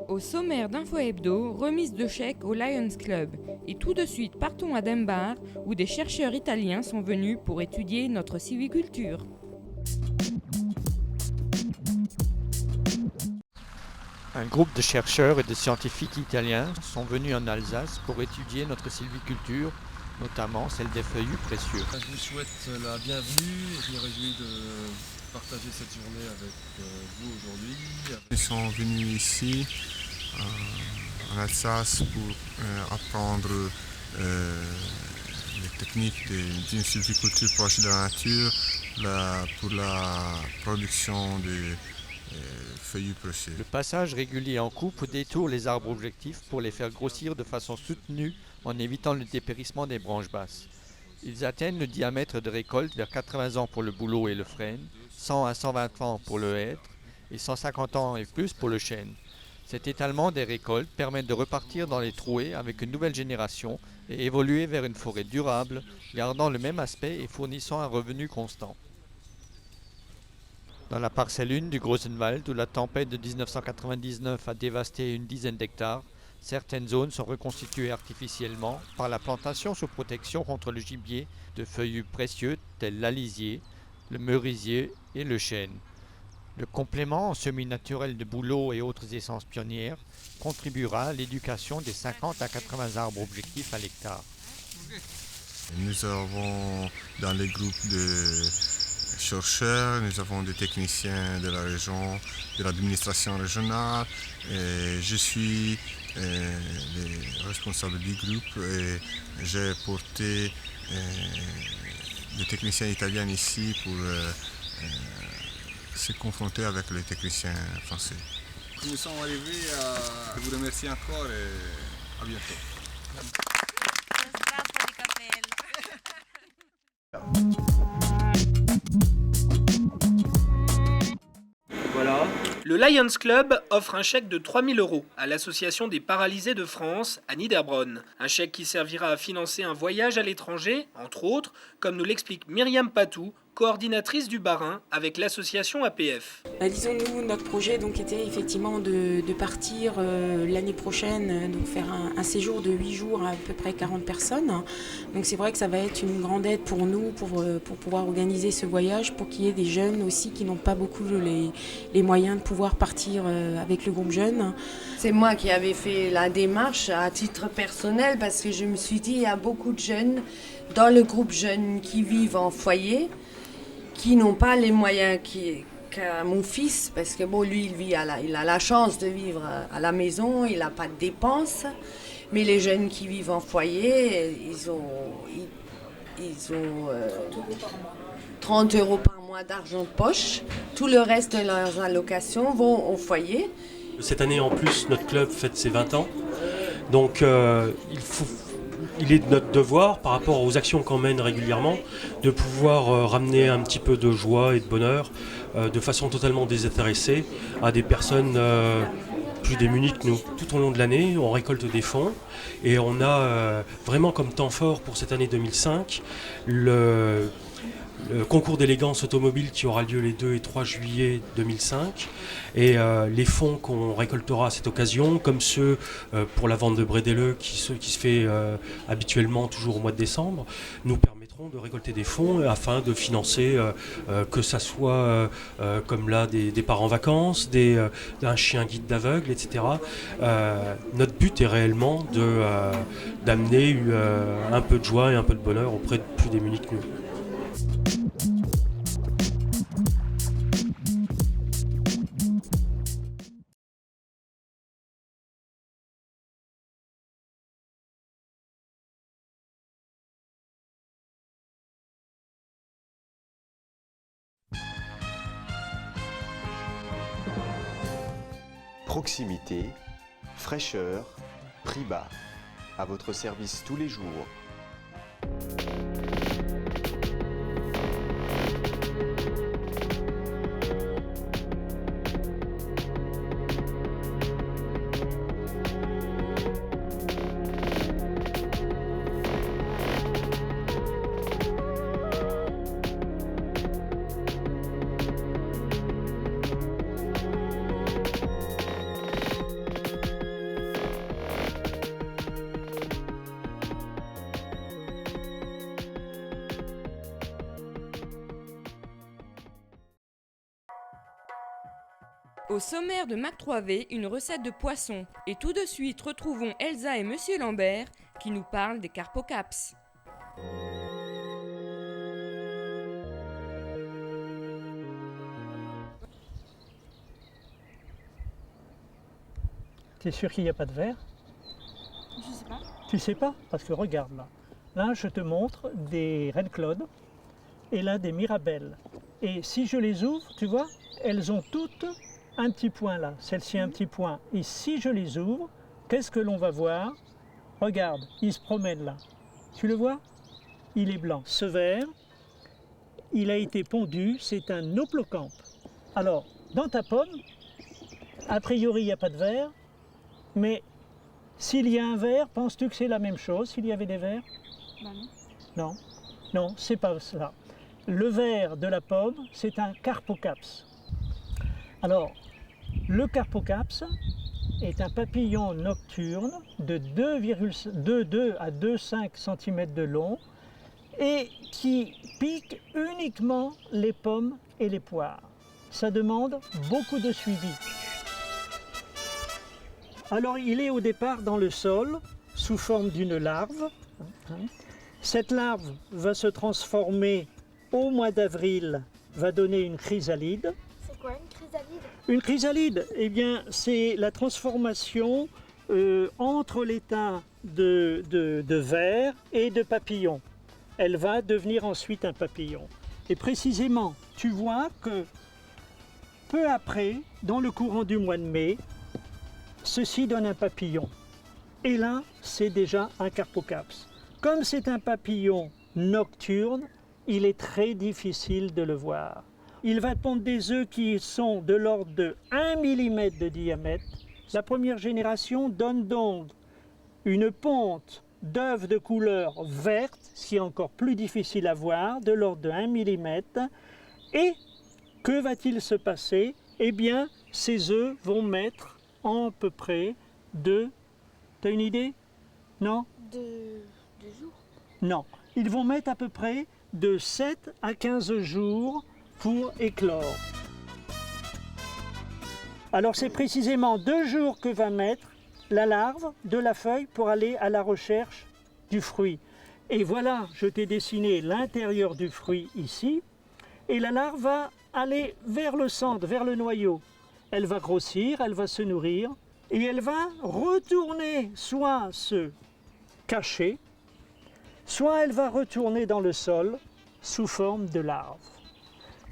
Au sommaire d'Info Hebdo, remise de chèques au Lions Club. Et tout de suite, partons à Dembar, où des chercheurs italiens sont venus pour étudier notre sylviculture. Un groupe de chercheurs et de scientifiques italiens sont venus en Alsace pour étudier notre sylviculture, notamment celle des feuillus précieux. Je vous souhaite la bienvenue et je me réjouis de partager cette journée avec vous aujourd'hui. Ils sont venus ici en Alsace pour apprendre les techniques d'une sylviculture proche de la nature pour la production des feuillus précieux. Le passage régulier en coupe détourne les arbres objectifs pour les faire grossir de façon soutenue en évitant le dépérissement des branches basses. Ils atteignent le diamètre de récolte vers 80 ans pour le bouleau et le frêne, 100 à 120 ans pour le hêtre et 150 ans et plus pour le chêne. Cet étalement des récoltes permet de repartir dans les trouées avec une nouvelle génération et évoluer vers une forêt durable, gardant le même aspect et fournissant un revenu constant. Dans la parcelle 1 du Grosenwald, où la tempête de 1999 a dévasté une dizaine d'hectares, certaines zones sont reconstituées artificiellement par la plantation sous protection contre le gibier de feuillus précieux tels l'alisier, le merisier et le chêne. Le complément en semis naturel de bouleau et autres essences pionnières contribuera à l'éducation des 50 à 80 arbres objectifs à l'hectare. Nous avons dans les groupes de chercheurs, nous avons des techniciens de la région, de l'administration régionale. Et je suis le responsable du groupe et j'ai porté des techniciens italiens ici pour se confronter avec les techniciens français. Nous sommes arrivés à vous remercier encore et à bientôt. Voilà. Le Lions Club offre un chèque de 3 000 € à l'Association des paralysés de France à Niederbronn. Un chèque qui servira à financer un voyage à l'étranger, entre autres, comme nous l'explique Myriam Patou, coordinatrice du Bas-Rhin avec l'association APF. Disons, nous, notre projet donc, était effectivement de partir l'année prochaine, donc faire un séjour de 8 jours à peu près 40 personnes. Donc c'est vrai que ça va être une grande aide pour nous, pour pouvoir organiser ce voyage, pour qu'il y ait des jeunes aussi qui n'ont pas beaucoup les moyens de pouvoir partir avec le groupe jeune. C'est moi qui avais fait la démarche à titre personnel parce que je me suis dit il y a beaucoup de jeunes dans le groupe jeune qui vivent en foyer, qui n'ont pas les moyens qu'a mon fils, parce que bon, lui, il a la chance de vivre à la maison, il n'a pas de dépenses, mais les jeunes qui vivent en foyer, ils ont 30 € par mois d'argent de poche. Tout le reste de leurs allocations vont au foyer. Cette année, en plus, notre club fête ses 20 ans, donc il est de notre devoir, par rapport aux actions qu'on mène régulièrement, de pouvoir ramener un petit peu de joie et de bonheur de façon totalement désintéressée à des personnes plus démunies que nous. Tout au long de l'année, on récolte des fonds et on a vraiment comme temps fort pour cette année 2005 le concours d'élégance automobile qui aura lieu les 2 et 3 juillet 2005 et les fonds qu'on récoltera à cette occasion, comme ceux pour la vente de brédéleux qui se fait habituellement toujours au mois de décembre, nous permettront de récolter des fonds afin de financer que ça soit comme là des départs en vacances, un chien guide d'aveugle, etc. Notre but est réellement d'amener un peu de joie et un peu de bonheur auprès de plus démunis que nous. Proximité, fraîcheur, prix bas. À votre service tous les jours. Au sommaire de Mac 3V, une recette de poisson. Et tout de suite, retrouvons Elsa et Monsieur Lambert qui nous parlent des carpocaps. T'es sûr qu'il n'y a pas de verre? Je sais pas. Tu sais pas? Parce que regarde là. Là, je te montre des Reine Claude et là des Mirabelles. Et si je les ouvre, tu vois, elles ont toutes un petit point là. Celle-ci un petit point. Et si je les ouvre, qu'est-ce que l'on va voir? Regarde, il se promène là. Tu le vois? Il est blanc. Ce verre, il a été pondu, c'est un hoplocampe. Alors, dans ta pomme, a priori, il n'y a pas de verre, mais s'il y a un verre, penses-tu que c'est la même chose s'il y avait des verres? Bah non. Non, non, c'est pas ça. Le verre de la pomme, c'est un carpocaps. Alors, le carpocaps est un papillon nocturne de 2 à 2,5 cm de long et qui pique uniquement les pommes et les poires. Ça demande beaucoup de suivi. Alors, il est au départ dans le sol sous forme d'une larve. Cette larve va se transformer au mois d'avril, va donner une chrysalide. C'est quoi une chrysalide? Une chrysalide, eh bien, c'est la transformation entre l'état de ver et de papillon. Elle va devenir ensuite un papillon. Et précisément, tu vois que peu après, dans le courant du mois de mai, ceci donne un papillon. Et là, c'est déjà un carpocaps. Comme c'est un papillon nocturne, il est très difficile de le voir. Il va pondre des œufs qui sont de l'ordre de 1 mm de diamètre. La première génération donne donc une ponte d'œufs de couleur verte, ce qui est encore plus difficile à voir, de l'ordre de 1 mm. Et que va-t-il se passer? Eh bien, ces œufs vont mettre à peu près de... T'as une idée? Non? De jours. Non. Ils vont mettre à peu près de 7 à 15 jours pour éclore. Alors c'est précisément 2 jours que va mettre la larve de la feuille pour aller à la recherche du fruit. Et voilà, je t'ai dessiné l'intérieur du fruit ici. Et la larve va aller vers le centre, vers le noyau. Elle va grossir, elle va se nourrir et elle va retourner, soit se cacher, soit elle va retourner dans le sol sous forme de larve.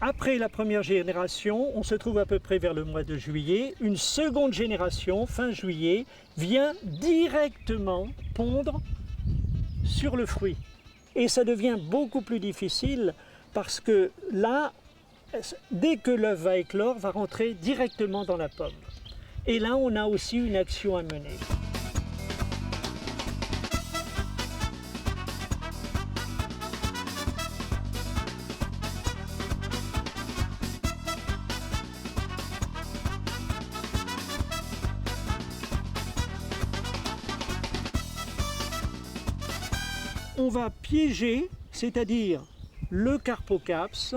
Après la première génération, on se trouve à peu près vers le mois de juillet. Une seconde génération, fin juillet, vient directement pondre sur le fruit. Et ça devient beaucoup plus difficile parce que là, dès que l'œuf va éclore, va rentrer directement dans la pomme. Et là, on a aussi une action à mener. On va piéger, c'est-à-dire le carpocaps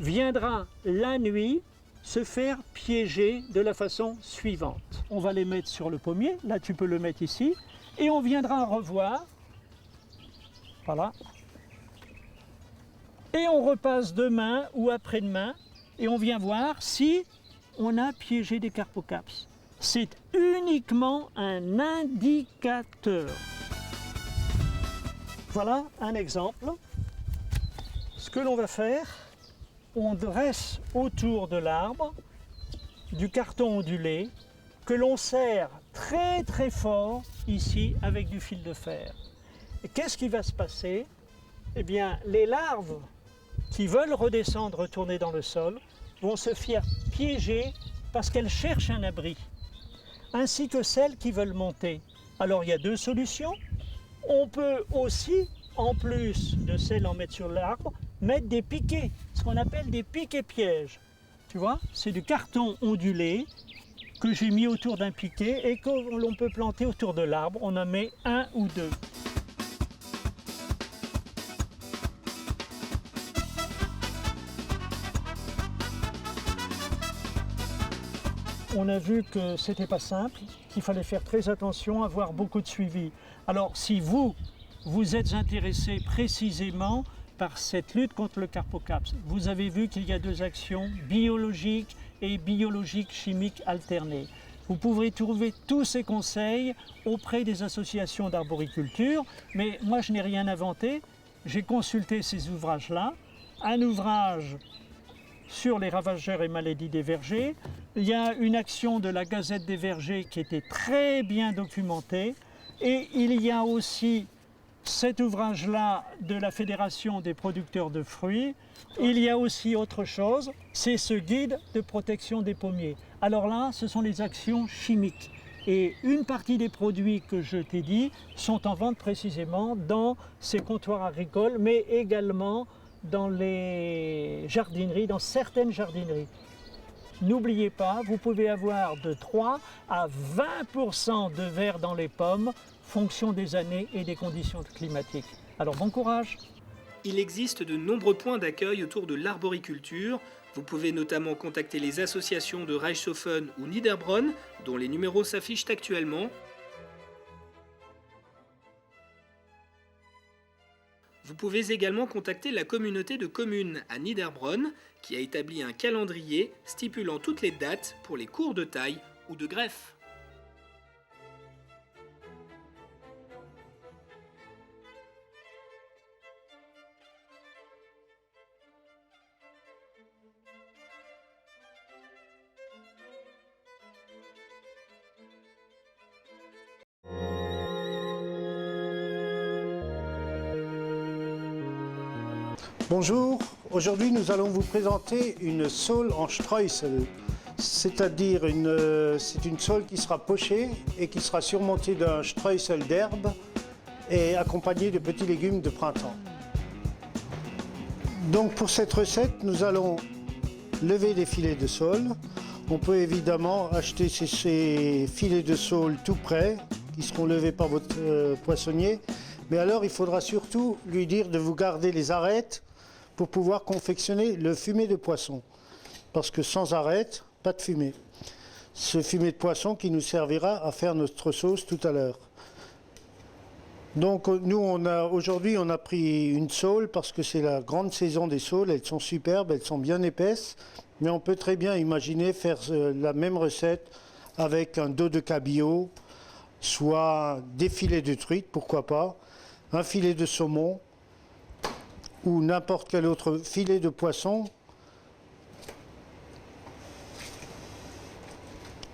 viendra la nuit se faire piéger de la façon suivante. On va les mettre sur le pommier, là tu peux le mettre ici, et on viendra revoir, voilà, et on repasse demain ou après-demain, et on vient voir si on a piégé des carpocaps. C'est uniquement un indicateur. Voilà un exemple. Ce que l'on va faire, on dresse autour de l'arbre du carton ondulé que l'on serre très très fort ici avec du fil de fer. Et qu'est-ce qui va se passer? Eh bien, les larves qui veulent redescendre, retourner dans le sol, vont se faire piéger parce qu'elles cherchent un abri, ainsi que celles qui veulent monter. Alors il y a 2 solutions. On peut aussi, en plus de celles en mettre sur l'arbre, mettre des piquets, ce qu'on appelle des piquets pièges. Tu vois, c'est du carton ondulé que j'ai mis autour d'un piquet et que l'on peut planter autour de l'arbre. On en met 1 ou 2. on a vu que c'était pas simple, qu'il fallait faire très attention, avoir beaucoup de suivi. Alors si vous êtes intéressé précisément par cette lutte contre le carpocaps, vous avez vu qu'il y a 2 actions, biologiques et biologiques chimiques alternées. Vous pourrez trouver tous ces conseils auprès des associations d'arboriculture, mais moi je n'ai rien inventé, j'ai consulté ces ouvrages-là, un ouvrage sur les ravageurs et maladies des vergers. Il y a une action de la Gazette des vergers qui était très bien documentée. Et il y a aussi cet ouvrage-là de la Fédération des producteurs de fruits. Il y a aussi autre chose, c'est ce guide de protection des pommiers. Alors là, ce sont les actions chimiques. Et une partie des produits que je t'ai dit sont en vente précisément dans ces comptoirs agricoles, mais également dans les jardineries, dans certaines jardineries. N'oubliez pas, vous pouvez avoir de 3 à 20% de verre dans les pommes, fonction des années et des conditions climatiques. Alors bon courage! Il existe de nombreux points d'accueil autour de l'arboriculture. Vous pouvez notamment contacter les associations de Reichshofen ou Niederbronn, dont les numéros s'affichent actuellement. Vous pouvez également contacter la communauté de communes à Niederbronn, qui a établi un calendrier stipulant toutes les dates pour les cours de taille ou de greffe. Bonjour, aujourd'hui nous allons vous présenter une saule en streusel, c'est-à-dire c'est une saule qui sera pochée et qui sera surmontée d'un streusel d'herbe et accompagnée de petits légumes de printemps. Donc pour cette recette, nous allons lever des filets de saule. On peut évidemment acheter ces filets de saule tout prêts qui seront levés par votre poissonnier, mais alors il faudra surtout lui dire de vous garder les arêtes pour pouvoir confectionner le fumet de poisson. Parce que sans arête, pas de fumée. Ce fumet de poisson qui nous servira à faire notre sauce tout à l'heure. Donc nous, aujourd'hui, on a pris une saule parce que c'est la grande saison des saules. Elles sont superbes, elles sont bien épaisses. Mais on peut très bien imaginer faire la même recette avec un dos de cabillaud, soit des filets de truite, pourquoi pas, un filet de saumon, ou n'importe quel autre filet de poisson,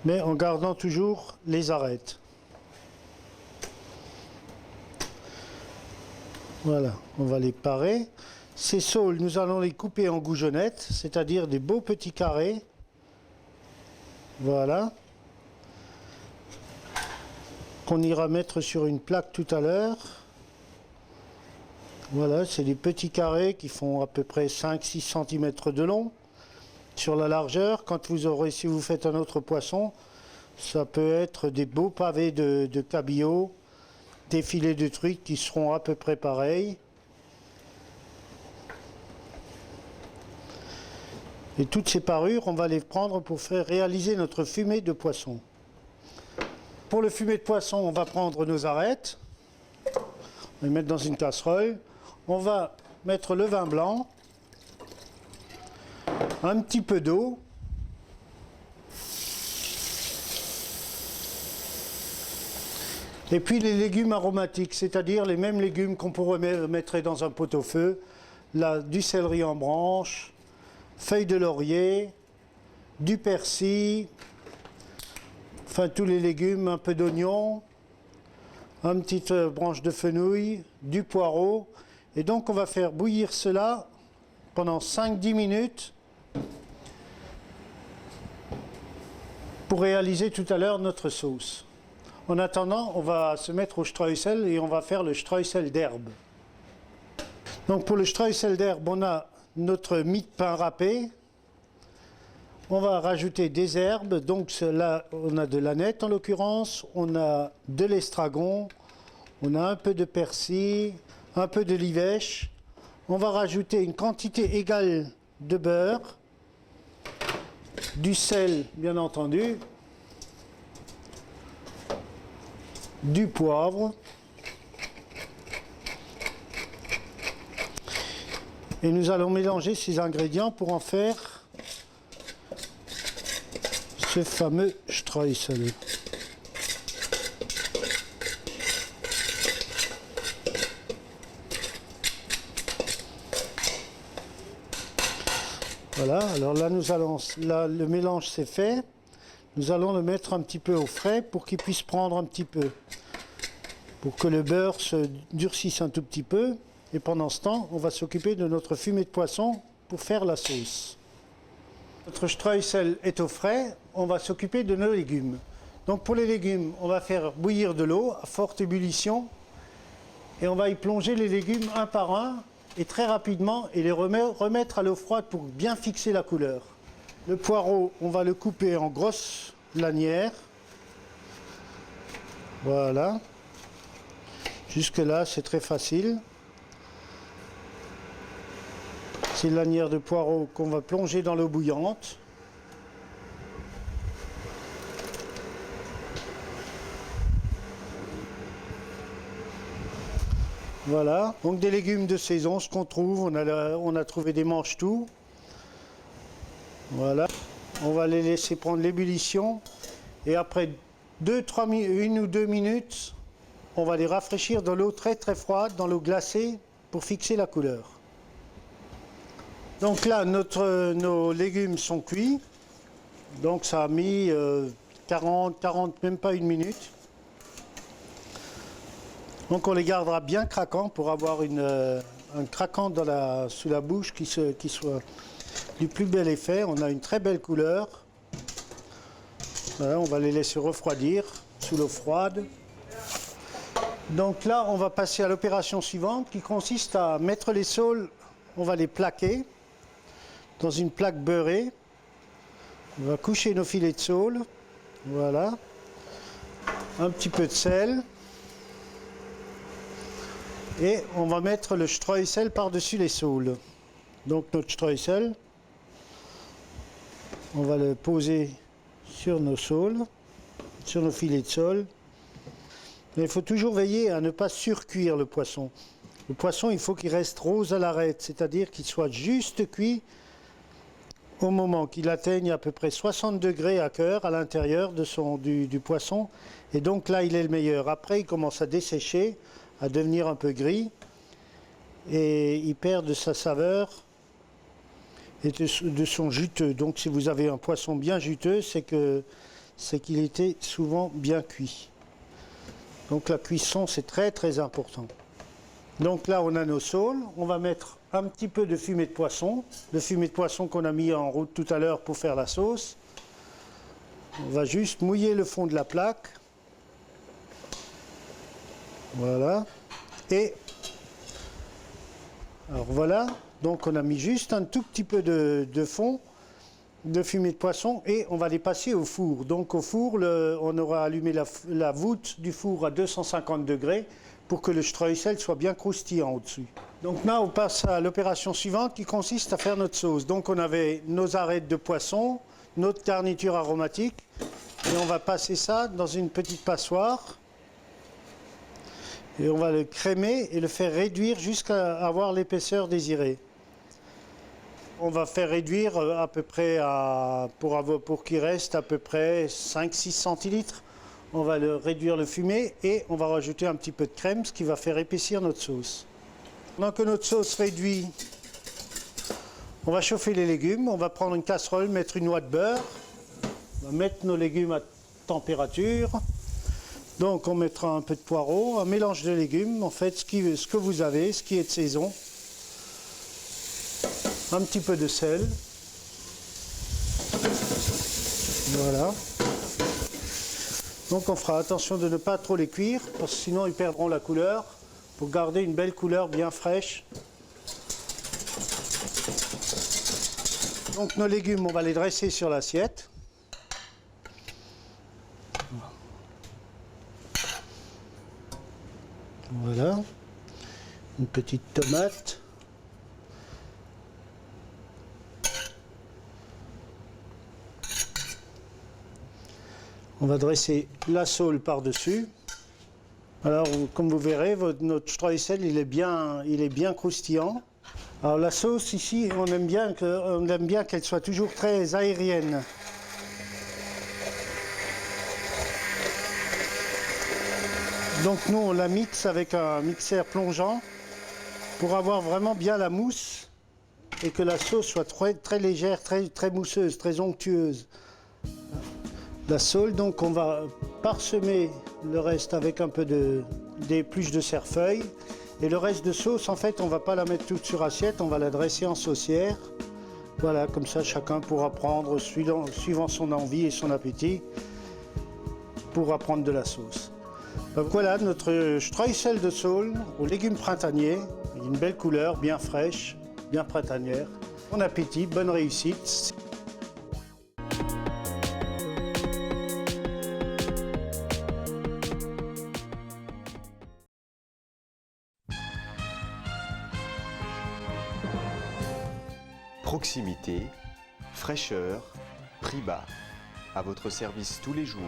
mais en gardant toujours les arêtes. Voilà, on va les parer. Ces saules, nous allons les couper en goujonnettes, c'est-à-dire des beaux petits carrés. Voilà. Qu'on ira mettre sur une plaque tout à l'heure. Voilà, c'est des petits carrés qui font à peu près 5-6 cm de long. Sur la largeur, si vous faites un autre poisson, ça peut être des beaux pavés de cabillaud, des filets de truite qui seront à peu près pareils. Et toutes ces parures, on va les prendre pour faire réaliser notre fumet de poisson. Pour le fumet de poisson, on va prendre nos arêtes, on va les mettre dans une casserole. On va mettre le vin blanc, un petit peu d'eau, et puis les légumes aromatiques, c'est-à-dire les mêmes légumes qu'on pourrait mettre dans un pot-au-feu, du céleri en branche, feuilles de laurier, du persil, enfin tous les légumes, un peu d'oignon, une petite branche de fenouil, du poireau. Et donc on va faire bouillir cela pendant 5-10 minutes pour réaliser tout à l'heure notre sauce. En attendant, on va se mettre au streusel et on va faire le streusel d'herbe. Donc pour le streusel d'herbe, on a notre mie de pain râpé. On va rajouter des herbes, donc là on a de l'aneth en l'occurrence, on a de l'estragon, on a un peu de persil, un peu de livèche. On va rajouter une quantité égale de beurre, du sel bien entendu, du poivre. Et nous allons mélanger ces ingrédients pour en faire ce fameux streusel. Voilà, alors là, le mélange c'est fait. Nous allons le mettre un petit peu au frais pour qu'il puisse prendre un petit peu. Pour que le beurre se durcisse un tout petit peu. Et pendant ce temps, on va s'occuper de notre fumée de poisson pour faire la sauce. Notre streusel est au frais, on va s'occuper de nos légumes. Donc pour les légumes, on va faire bouillir de l'eau à forte ébullition. Et on va y plonger les légumes un par un. Et très rapidement, et les remettre à l'eau froide pour bien fixer la couleur. Le poireau, on va le couper en grosses lanières. Voilà. Jusque là, c'est très facile. C'est une lanière de poireau qu'on va plonger dans l'eau bouillante. Voilà, donc des légumes de saison, ce qu'on trouve, on a trouvé des mange-tout. Voilà, on va les laisser prendre l'ébullition et après 1 ou 2 minutes, on va les rafraîchir dans l'eau très très froide, dans l'eau glacée pour fixer la couleur. Donc là, nos légumes sont cuits, donc ça a mis 40, même pas 1 minute. Donc on les gardera bien craquants pour avoir un craquant sous la bouche qui soit du plus bel effet. On a une très belle couleur. Voilà, on va les laisser refroidir sous l'eau froide. Donc là, on va passer à l'opération suivante qui consiste à mettre les saules, on va les plaquer dans une plaque beurrée. On va coucher nos filets de saule. Voilà. Un petit peu de sel. Et on va mettre le streusel par-dessus les saules. Donc notre streusel, on va le poser sur nos saules, sur nos filets de saule. Mais il faut toujours veiller à ne pas surcuire le poisson. Le poisson, il faut qu'il reste rose à l'arête, c'est-à-dire qu'il soit juste cuit au moment qu'il atteigne à peu près 60 degrés à cœur à l'intérieur du poisson. Et donc là, il est le meilleur. Après, il commence à dessécher, à devenir un peu gris et il perd de sa saveur et de son juteux. Donc si vous avez un poisson bien juteux, c'est qu'il était souvent bien cuit. Donc la cuisson, c'est très très important. Donc là, on a nos saules. On va mettre un petit peu de fumée de poisson. Le fumée de poisson qu'on a mis en route tout à l'heure pour faire la sauce. On va juste mouiller le fond de la plaque. Voilà. Et alors voilà, donc on a mis juste un tout petit peu de fond de fumée de poisson et on va les passer au four. Donc au four, on aura allumé la voûte du four à 250 degrés pour que le streusel soit bien croustillant au-dessus. Donc là, on passe à l'opération suivante qui consiste à faire notre sauce. Donc on avait nos arêtes de poisson, notre garniture aromatique et on va passer ça dans une petite passoire. Et on va le crémer et le faire réduire jusqu'à avoir l'épaisseur désirée. On va faire réduire à peu près pour qu'il reste à peu près 5-6 centilitres. On va réduire le fumet et on va rajouter un petit peu de crème, ce qui va faire épaissir notre sauce. Pendant que notre sauce réduit, on va chauffer les légumes. On va prendre une casserole, mettre une noix de beurre. On va mettre nos légumes à température. Donc on mettra un peu de poireau, un mélange de légumes, en fait ce que vous avez, ce qui est de saison. Un petit peu de sel. Voilà. Donc on fera attention de ne pas trop les cuire, parce que sinon ils perdront la couleur, pour garder une belle couleur bien fraîche. Donc nos légumes, on va les dresser sur l'assiette. Voilà, une petite tomate. On va dresser la saule par-dessus. Alors, comme vous verrez, notre streusel, il est bien croustillant. Alors la sauce ici, on aime bien qu'elle soit toujours très aérienne. Donc nous, on la mixe avec un mixeur plongeant pour avoir vraiment bien la mousse et que la sauce soit très légère, très mousseuse, très onctueuse. La saule, donc on va parsemer le reste avec un peu d'épluche de cerfeuil. Et le reste de sauce, en fait, on ne va pas la mettre toute sur assiette, on va la dresser en saucière. Voilà, comme ça chacun pourra prendre, suivant son envie et son appétit, pourra prendre de la sauce. Donc voilà notre streusel de saule aux légumes printaniers, une belle couleur, bien fraîche, bien printanière. Bon appétit, bonne réussite. Proximité, fraîcheur, prix bas. À votre service tous les jours.